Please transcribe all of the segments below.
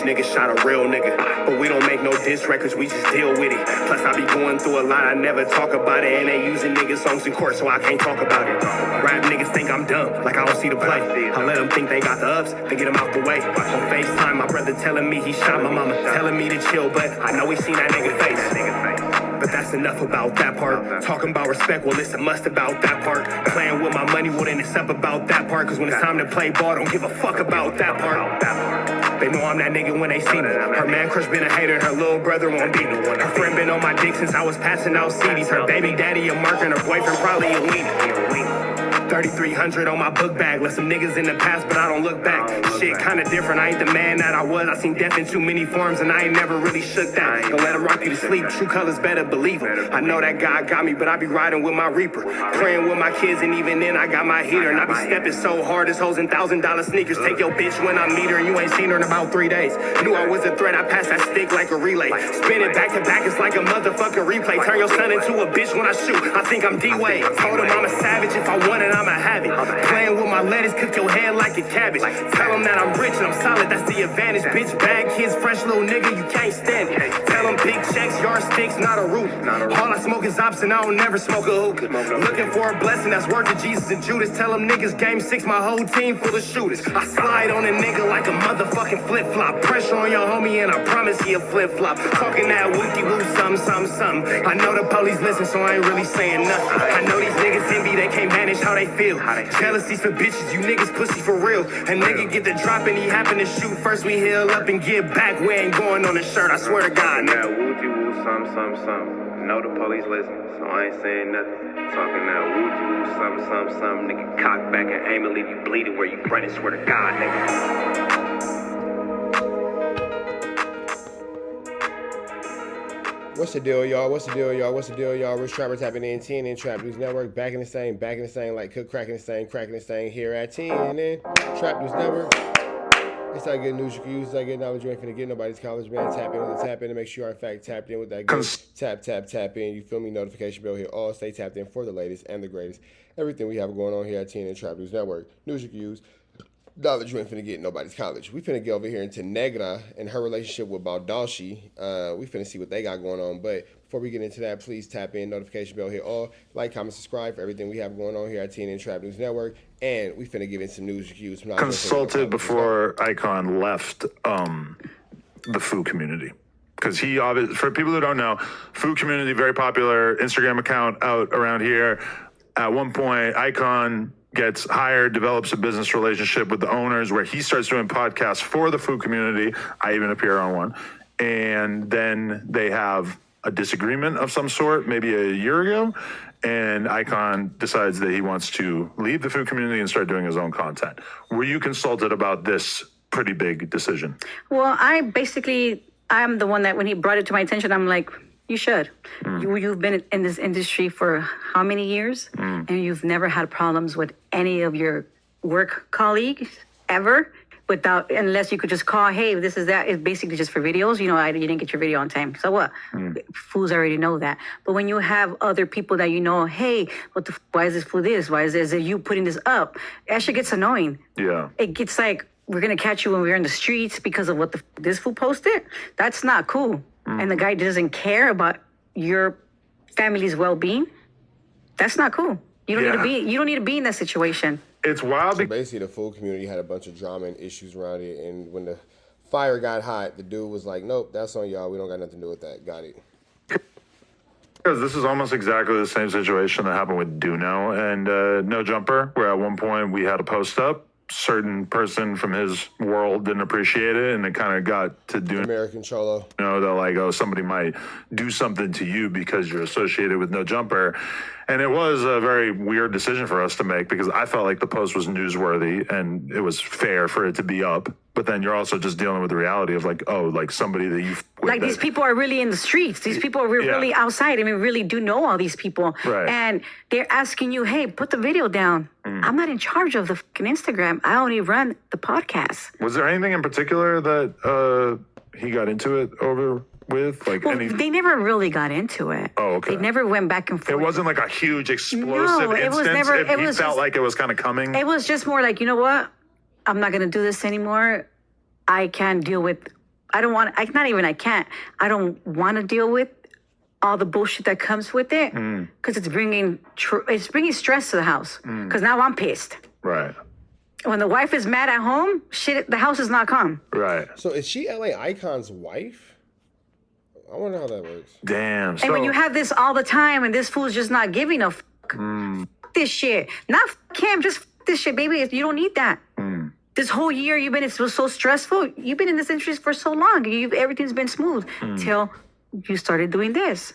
nigga shot a real nigga. But we don't make no diss records, we just deal with it. Plus I be going through a lot, I never talk about it. And they using niggas songs in court, so I can't talk about it. Rap niggas think I'm dumb, like I don't see the play. I let them think they got the ups, then get them out the way. On FaceTime, my brother telling me he shot my mama, telling me to chill, but I know he seen that nigga face. But that's enough about that part. Talking about respect, well, it's a must about that part. Playing with my money, well, then it's up about that part. Cause when it's time to play ball, don't give a fuck about that part. They know I'm that nigga when they see me. Her man crush been a hater, her little brother won't beat me. Her friend been on my dick since I was passing out CDs. Her baby daddy a mark and her boyfriend probably a weenie. 3,300 on my book bag. Left some niggas in the past, but I don't look back. Shit kinda different, I ain't the man that I was. I seen death in too many forms and I ain't never really shook that. Don't let him rock you to sleep, true colors better believe him. I know that God got me, but I be riding with my reaper. Praying with my kids and even then I got my heater. And I be stepping so hard, this hoes in $1,000 sneakers. Take your bitch when I meet her and you ain't seen her in about 3 days. Knew I was a threat, I passed that stick like a relay. Spin it back to back, it's like a motherfucking replay. Turn your son into a bitch when I shoot, I think I'm D-Wade. Told him I'm a savage, if I want it, I'ma have it. Playing with my lettuce, cook your head like a cabbage. Tell them that I'm rich and I'm solid, that's the advantage. Bitch, bad kids, fresh little nigga, you can't stand it. Tell them big checks, yardsticks, not a roof. All I smoke is ops and I don't never smoke a hookah. Looking for a blessing that's worth it, Jesus and Judas. Tell them niggas game 6, my whole team full of shooters. I slide on a nigga like a motherfucking flip-flop. Pressure on your homie and I promise he a flip-flop. Talking that wookie-woo, something. I know the police listen, so I ain't really saying nothing. I know these niggas envy, they can't manage how they feel. Jealousy's for bitches, you niggas pussy for real. A nigga get the drop and he happen to shoot. First we heal up and get back, we ain't going on the shirt, I swear to God. That wookie-woo, something. Know the police listen, so I ain't saying nothing. Talking that wookie-woo, something. Nigga cock back and aim and leave you bleeding where you running, swear to God, nigga. What's the deal, y'all? We're Trapper tapping in, TNN Trap News Network. Back in the same, like cook cracking the same here at TNN Trap News Network. It's that good news you can use, it's that good knowledge you ain't finna get nobody's college, man. Tap in with the tap in to make sure you're in fact tapped in with that good tap in. You feel me? Notification bell here. All stay tapped in for the latest and the greatest. Everything we have going on here at TNN Trap News Network. News you can use. Knowledge you ain't finna get in nobody's college. We finna get over here into Negra and her relationship with Baldacci. We finna see what they got going on. But before we get into that, please tap in, notification bell here. All like, comment, subscribe for everything we have going on here at TNN Trap News Network. And we finna get in some news reviews. Consulted before Icon left the Foo community. Because he, for people who don't know, Foo community, very popular Instagram account out around here. At one point, Icon gets hired, develops a business relationship with the owners where he starts doing podcasts for the Foo community. I even appear on one. And then they have a disagreement of some sort, maybe a year ago. And Icon decides that he wants to leave the Foo community and start doing his own content. Were you consulted about this pretty big decision? Well, I'm the one that when he brought it to my attention, I'm like, you should. You've been in this industry for how many years? And you've never had problems with any of your work colleagues ever unless you could just call, hey, this is that. It's basically just for videos. You know, you didn't get your video on time. So what? Fools already know that. But when you have other people that you know, hey, why is this fool this? Why is this? Are you putting this up? That shit gets annoying. Yeah. It gets like, we're going to catch you when we're in the streets because of what this fool posted. That's not cool. And the guy doesn't care about your family's well-being. That's not cool. You don't need to be in that situation. It's wild. So basically, the Foo community had a bunch of drama and issues around it, and when the fire got hot, the dude was like, "Nope, that's on y'all. We don't got nothing to do with that. Got it." Because this is almost exactly the same situation that happened with Duno and No Jumper, where at one point we had a post up. Certain person from his world didn't appreciate it, and it kind of got to do American Cholo. You know, they're like, oh, somebody might do something to you because you're associated with No Jumper. And it was a very weird decision for us to make because I felt like the post was newsworthy and it was fair for it to be up. But then you're also just dealing with the reality of like, oh, like somebody that you like these people are really in the streets. These people are really outside. I mean, really do know all these people. Right. And they're asking you, hey, put the video down. I'm not in charge of the fucking Instagram. I only run the podcast. Was there anything in particular that he got into it over with? Like, well, they never really got into it. Oh, okay. They never went back and forth. It wasn't like a huge explosive instance. Was never. It was felt like it was kind of coming. It was just more like, you know what? I'm not going to do this anymore. I can't deal with don't want. I can't. I don't want to deal with all the bullshit that comes with it because it's bringing stress to the house. Because now I'm pissed. Right. When the wife is mad at home, shit, the house is not calm. Right. So is she LA Icon's wife? I wonder how that works. Damn. And when you have this all the time and this fool's just not giving a fuck this shit. Not fuck him, just fuck this shit, baby. You don't need that. This whole year it was so stressful. You've been in this industry for so long. Everything's been smooth till you started doing this.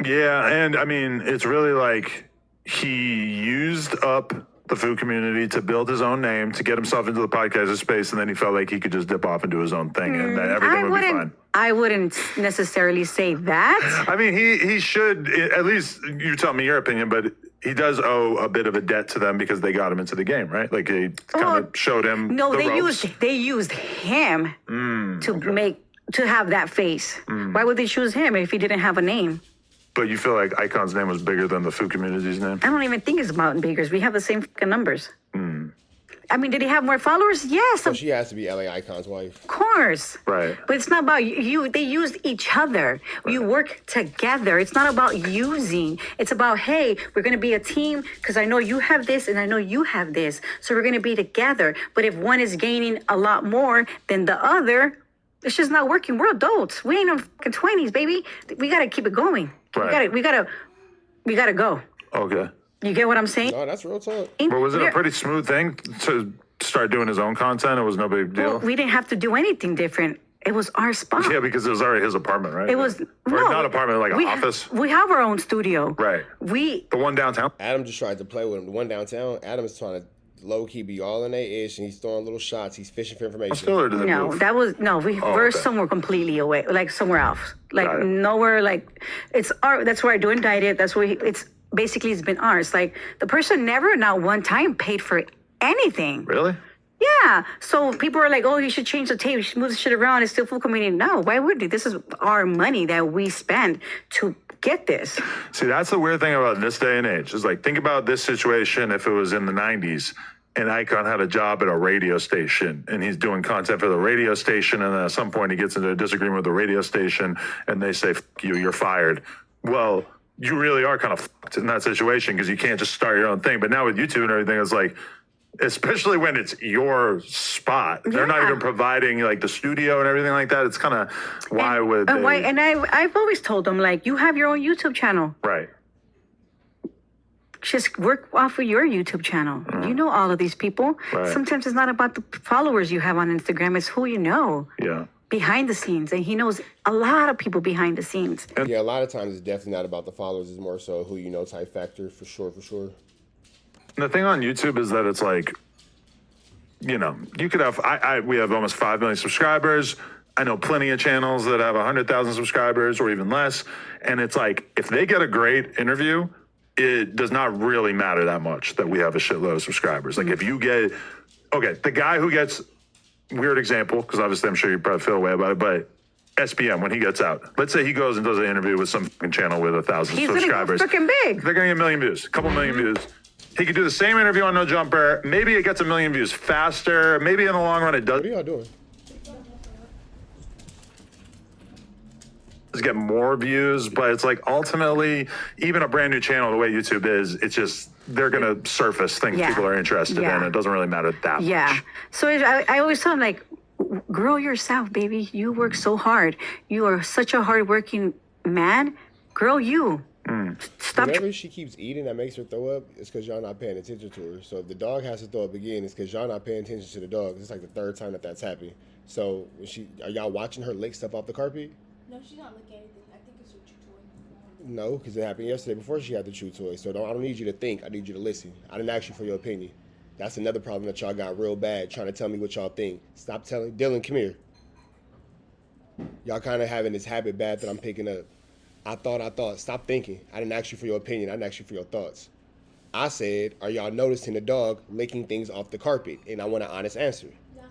Yeah, and I mean, it's really like he used up the food community to build his own name, to get himself into the podcast space, and then he felt like he could just dip off and do his own thing, and that everything would be fine. I wouldn't necessarily say that. I mean, he should, at least you tell me your opinion, but he does owe a bit of a debt to them because they got him into the game, right? Like they kind of showed him. No, the they ropes. used him to have that face. Why would they choose him if he didn't have a name? But you feel like Icon's name was bigger than the food community's name? I don't even think it's about Bakers. We have the same fucking numbers. I mean, did he have more followers? Yes, So she has to be LA Icon's wife. of course. Right. But it's not about you. They used each other. You work together. It's not about using. It's about, hey, we're going to be a team because I know you have this and I know you have this. So we're going to be together. But if one is gaining a lot more than the other, it's just not working. We're adults. We ain't in fucking 20s, baby. We got to keep it going. Right. We got to go. Okay. You get what I'm saying? No, that's real talk. But was it a pretty smooth thing to start doing his own content? It was no big deal? Well, we didn't have to do anything different. It was our spot. Yeah, because it was already his apartment, right? It was or not apartment, like an office. We have our own studio. Right. The one downtown. Adam just tried to play with him. The one downtown, Adam is trying to low-key be all in their ish, and he's throwing little shots. He's fishing for information. Still or did it No, move? that was no. We're somewhere completely away, like somewhere else, like nowhere. Like it's our. That's where I do indict it. That's where it's basically it's been ours. Like the person never, not one time, paid for anything. Really? Yeah. So people are like, oh, you should change the tape. You should move the shit around. It's still full community. No, why would you? This is our money that we spend to get this. See, that's the weird thing about this day and age. Is like, think about this situation if it was in the 90s. And Icon had a job at a radio station, and he's doing content for the radio station, and then at some point he gets into a disagreement with the radio station, and they say, "F you, you're fired." Well, you really are kind of fucked in that situation because you can't just start your own thing. But now with YouTube and everything, it's like, especially when it's your spot, they're not even providing like the studio and everything like that. It's kind of why would they? Why? And I've always told them, like, you have your own YouTube channel. Right. Just work off of your YouTube channel. You know all of these people. Right. Sometimes it's not about the followers you have on Instagram. It's who you know Yeah. behind the scenes. And he knows a lot of people behind the scenes. Yeah, a lot of times it's definitely not about the followers. It's more so who you know type factor, for sure, for sure. And the thing on YouTube is that it's like, you know, you could have, we have almost 5 million subscribers. I know plenty of channels that have 100,000 subscribers or even less. And it's like, if they get a great interview, it does not really matter that much that we have a shitload of subscribers. Like if you get, okay, the guy who gets, weird example, because obviously I'm sure you probably feel away about it, but SPM, when he gets out, let's say he goes and does an interview with some fucking channel with 1,000 subscribers. He's freaking big. They're going to get 1 million views, a couple million views. He could do the same interview on No Jumper. Maybe it gets 1 million views faster. Maybe in the long run it does What are y'all doing? get more views, but it's like ultimately, even a brand new channel, the way YouTube is, it's just, they're going to surface things people are interested in. It doesn't really matter that much. So I always tell them, like, grow yourself, baby. You work so hard. You are such a hardworking man. Grow you. Stop. Whenever she keeps eating that makes her throw up, it's because y'all not paying attention to her. So if the dog has to throw up again, it's because y'all not paying attention to the dog. It's like the third time that's happened. So when are y'all watching her lick stuff off the carpet? No, she's not licking anything. I think it's a chew toy. No, because it happened yesterday before she had the chew toy. So I don't need you to think. I need you to listen. I didn't ask you for your opinion. That's another problem that y'all got real bad, trying to tell me what y'all think. Stop telling. Dylan, come here. Y'all kind of having this habit bad that I'm picking up. I thought. Stop thinking. I didn't ask you for your opinion. I didn't ask you for your thoughts. I said, are y'all noticing the dog licking things off the carpet? And I want an honest answer. Yeah.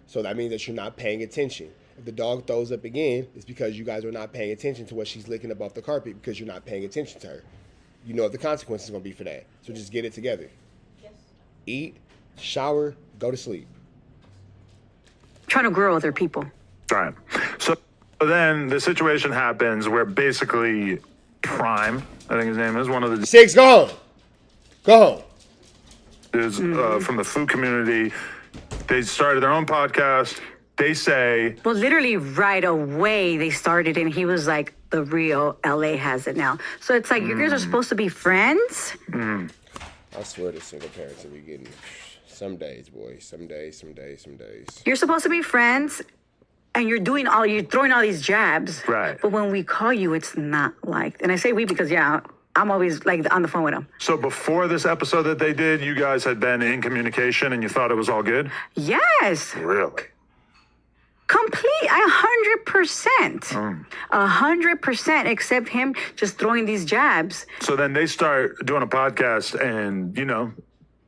So that means that you're not paying attention. If the dog throws up again, it's because you guys are not paying attention to what she's licking up off the carpet because you're not paying attention to her. You know what the consequences are going to be for that. So just get it together. Yes. Eat, shower, go to sleep. Trying to grow other people. All right. So then the situation happens where basically Prime, I think his name is, one of the Six, go home. Go home. is from the food community. They started their own podcast. They say, Well, literally right away they started, and he was like, the real LA has it now. So it's like, you guys are supposed to be friends? I swear the single parents will be getting some days, boy. Some days. You're supposed to be friends, and you're throwing all these jabs. Right. But when we call you, it's not like, and I say we because, yeah, I'm always like on the phone with him. so before this episode that they did, you guys had been in communication and you thought it was all good? Yes. Really? Complete, 100%. 100%, except him just throwing these jabs. So then they start doing a podcast, and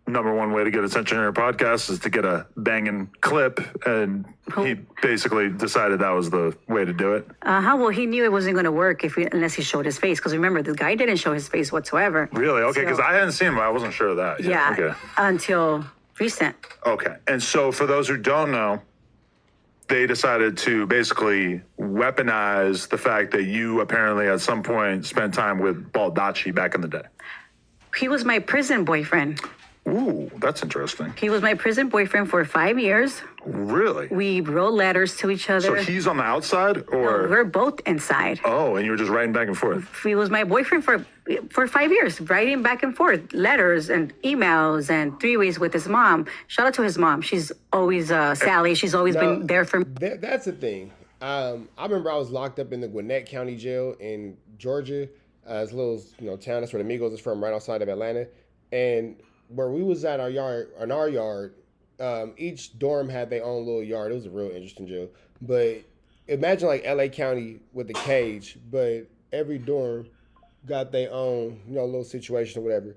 number one way to get attention in your podcast is to get a banging clip, and he basically decided that was the way to do it. Well, he knew it wasn't going to work unless he showed his face. Because remember, the guy didn't show his face whatsoever. Really? Okay, because So- I hadn't seen him, but I wasn't sure of that. Yeah, Okay. until recent. Okay. And so for those who don't know, they decided to basically weaponize the fact that you apparently at some point spent time with Baldacci back in the day. He was my prison boyfriend. Ooh, that's interesting. He was my prison boyfriend for 5 years. Really? We wrote letters to each other. So he's on the outside, No, or we're both inside. oh, and you were just writing back and forth. He was my boyfriend for 5 years, writing back and forth letters and emails and three-ways with his mom. Shout out to his mom. She's always Sally. She's always been there for me. That's the thing. I remember I was locked up in the Gwinnett County Jail in Georgia. It's a little town. That's where the Migos is from, right outside of Atlanta. And where we was at our yard, each dorm had their own little yard. It was a real interesting jail. But imagine like LA County with the cage, but every dorm got their own, little situation or whatever.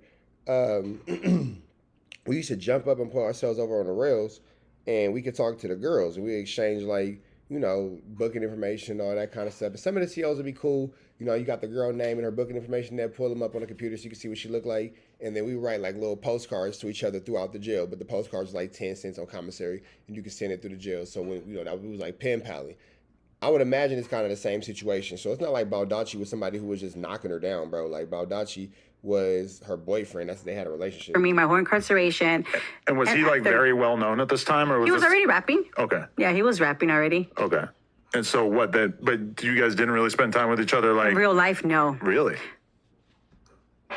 We used to jump up and put ourselves over on the rails, and we could talk to the girls, and we exchange booking information, all that kind of stuff. And some of the COs would be cool. You got the girl name and her booking information there, pull them up on the computer so you can see what she looked like. And then we write like little postcards to each other throughout the jail. But the postcards was like 10 cents on commissary, and you could send it through the jail. So when that was like pen paling. I would imagine it's kind of the same situation. So it's not like Baldacci was somebody who was just knocking her down, bro. Like Baldacci was her boyfriend. They had a relationship. For me, my whole incarceration. And was he like very well known at this time, or was He was this... already rapping. Okay. Yeah, he was rapping already. Okay. And so but you guys didn't really spend time with each other, like... In real life, no. Really?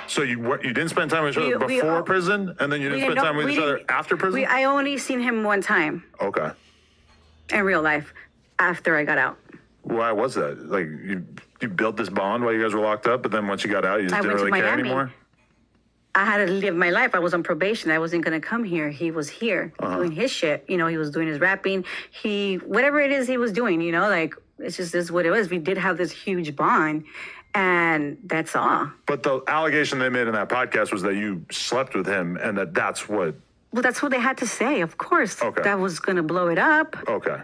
So you didn't spend time with each other before prison, and then you didn't spend time with each other after prison? I only seen him one time Okay. in real life after I got out. Why was that? Like, you built this bond while you guys were locked up, but then once you got out, you just I didn't went to really care Miami. anymore? I had to live my life. I was on probation. I wasn't going to come here. He was here doing his shit. He was doing his rapping. Whatever it is he was doing, it's just this is what it was. We did have this huge bond, and that's all. But the allegation they made in that podcast was that you slept with him, and that's what... Well, that's what they had to say, of course. Okay. That was going to blow it up. Okay.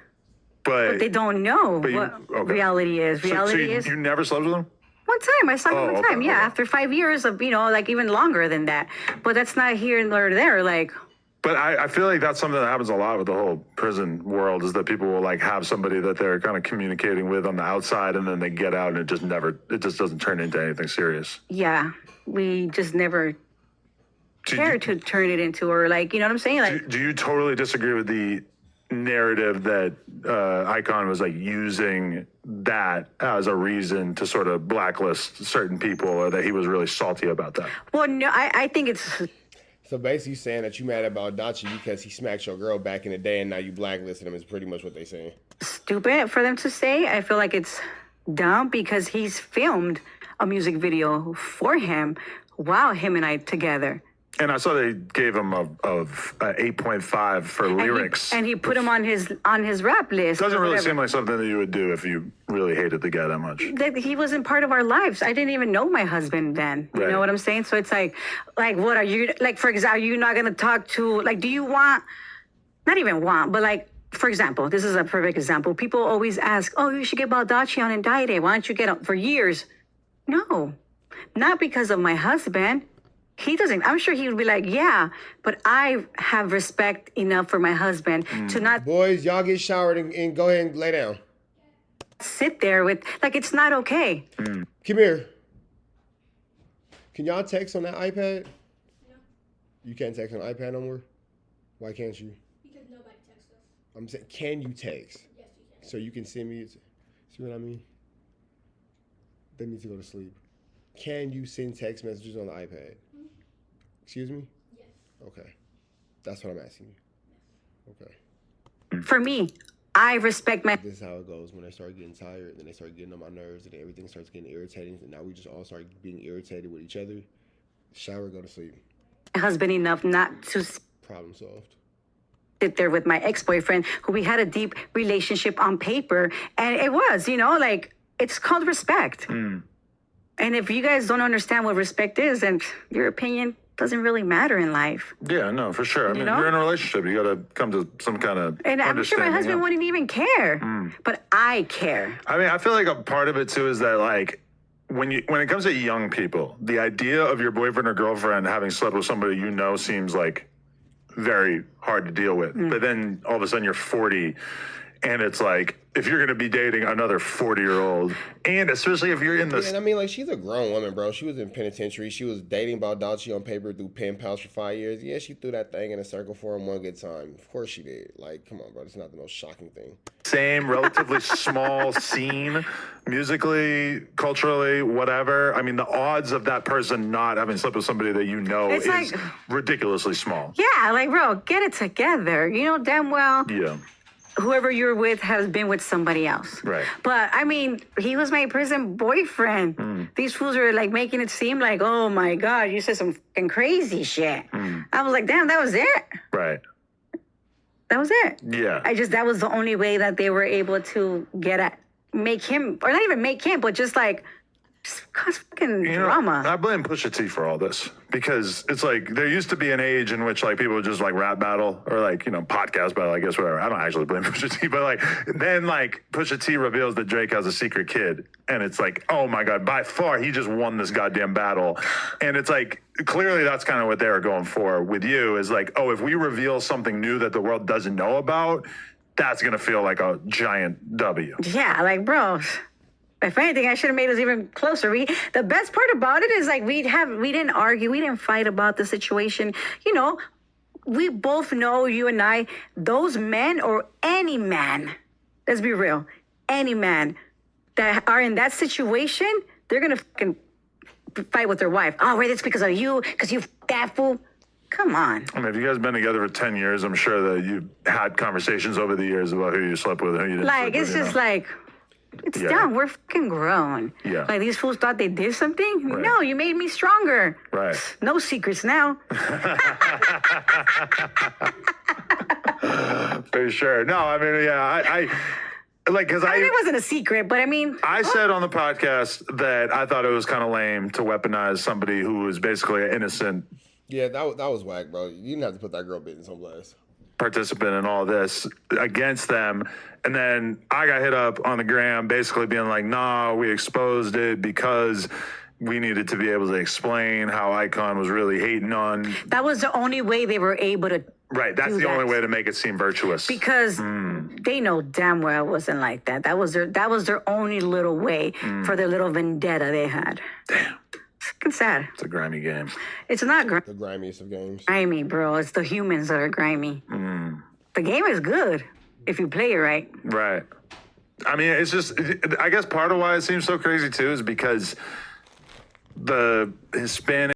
But they don't know But what reality is. So Reality is... you never slept with him? One time. I saw him one okay, time. Yeah, okay. after 5 years of, even longer than that. But that's not here nor there. But I feel like that's something that happens a lot with the whole prison world, is that people will have somebody that they're kind of communicating with on the outside, and then they get out and it just doesn't turn into anything serious. Yeah, we just never cared to turn it into, or you know what I'm saying? Do you totally disagree with the narrative that Icon was using that as a reason to sort of blacklist certain people, or that he was really salty about that? Well, no, I think it's... So basically saying that you mad about Baldacci because he smacked your girl back in the day and now you blacklisted him is pretty much what they saying. Stupid for them to say. I feel like it's dumb because he's filmed a music video for him while him and I together. And I saw they gave him a 8.5 for lyrics. And he put him on his rap list. Doesn't or really whatever. seem like something that you would do if you really hated the guy that much. That he wasn't part of our lives. I didn't even know my husband then. You Right. know what I'm saying? So it's like what are you, for example, are you not going to talk to, do you want, not even want, but for example, this is a perfect example. People always ask, oh, you should get Baldacci on indicted. Why don't you get him for years? No, not because of my husband. He doesn't. I'm sure he would be like, yeah, but I have respect enough for my husband to not. Boys, y'all get showered and go ahead and lay down. sit there with, like, it's not okay. Come here. Can y'all text on that iPad? No, You can't text on iPad no more? Why can't you? because nobody texts us. I'm saying, can you text? Yes, you can. So you can send me, see what I mean? They need to go to sleep. Can you send text messages on the iPad? Excuse me? Yes. Okay. That's what I'm asking you. Okay. For me, I respect my. This is how it goes when they start getting tired, then they start getting on my nerves, and then everything starts getting irritating, and now we just all start being irritated with each other. Shower, go to sleep. Husband enough not to Problem solved. sit there with my ex-boyfriend who we had a deep relationship on paper, and it was, like, it's called respect. And if you guys don't understand what respect is, then your opinion doesn't really matter in life. Yeah, no, for sure. I mean, know? you're in a relationship. You got to come to some kind of And I'm sure my understanding, husband yeah. wouldn't even care, but I care. I mean, I feel like a part of it too is that like when it comes to young people, the idea of your boyfriend or girlfriend having slept with somebody you know seems like very hard to deal with. But then all of a sudden you're 40 and it's like if you're going to be dating another 40-year-old, and especially if you're in the Yeah, and I mean, like, she's a grown woman, bro. She was in penitentiary. She was dating Baldacci on paper through pen pals for 5 years. Yeah, she threw that thing in a circle for him one good time. Of course she did. Like, come on, bro. It's not the most shocking thing. same relatively small scene, musically, culturally, whatever. I mean, the odds of that person not having slept with somebody that you know It's is like- ridiculously small. Yeah, like, bro, get it together. You know damn well Yeah. whoever you're with has been with somebody else. Right. But I mean, he was my prison boyfriend. These fools are like making it seem like, oh my God, you said some fucking crazy shit. I was like, damn, that was it. Right. That was it. Yeah. That was the only way that they were able to make him, or not even make him, but just cause fucking You know, drama. I blame Pusha T for all this because it's like there used to be an age in which like people would just like rap battle or like, podcast battle, I guess, whatever. I don't actually blame Pusha T, but like then like Pusha T reveals that Drake has a secret kid and it's like, oh my God, by far he just won this goddamn battle. And it's like clearly that's kind of what they were going for with you is like, oh, if we reveal something new that the world doesn't know about, that's going to feel like a giant W. Yeah, like, bro. If anything, I should have made us even closer. The best part about it is like we didn't argue, we didn't fight about the situation. We both know, you and I, those men or any man, let's be real, any man that are in that situation, they're gonna fucking fight with their wife. Oh, wait, it's because of you, because you that fool. Come on. I mean, if you guys been together for 10 years, I'm sure that you've had conversations over the years about who you slept with and who you didn't Like, sleep with, it's you just know? like, it's Yeah. done. We're fucking grown. Yeah. Like, these fools thought they did something? Right. No, you made me stronger. Right. No secrets now. For sure. No, I mean, yeah, I like, because I mean, it wasn't a secret, but I mean, I said on the podcast that I thought it was kind of lame to weaponize somebody who was basically an innocent Yeah, that was whack, bro. You didn't have to put that girl business on blast. participant in all this against them. And then I got hit up on the gram basically being like, nah, we exposed it because we needed to be able to explain how Icon was really hating on. that was the only way they were able to, Right. That's do the only that. way to make it seem virtuous. because they know damn well it wasn't like that. That was their only little way for their little vendetta they had. Damn. It's fucking sad. It's a grimy game. It's not The grimiest of games. grimy, bro. It's the humans that are grimy. The game is good if you play it right. Right. I mean, it's just, I guess part of why it seems so crazy too is because the Hispanic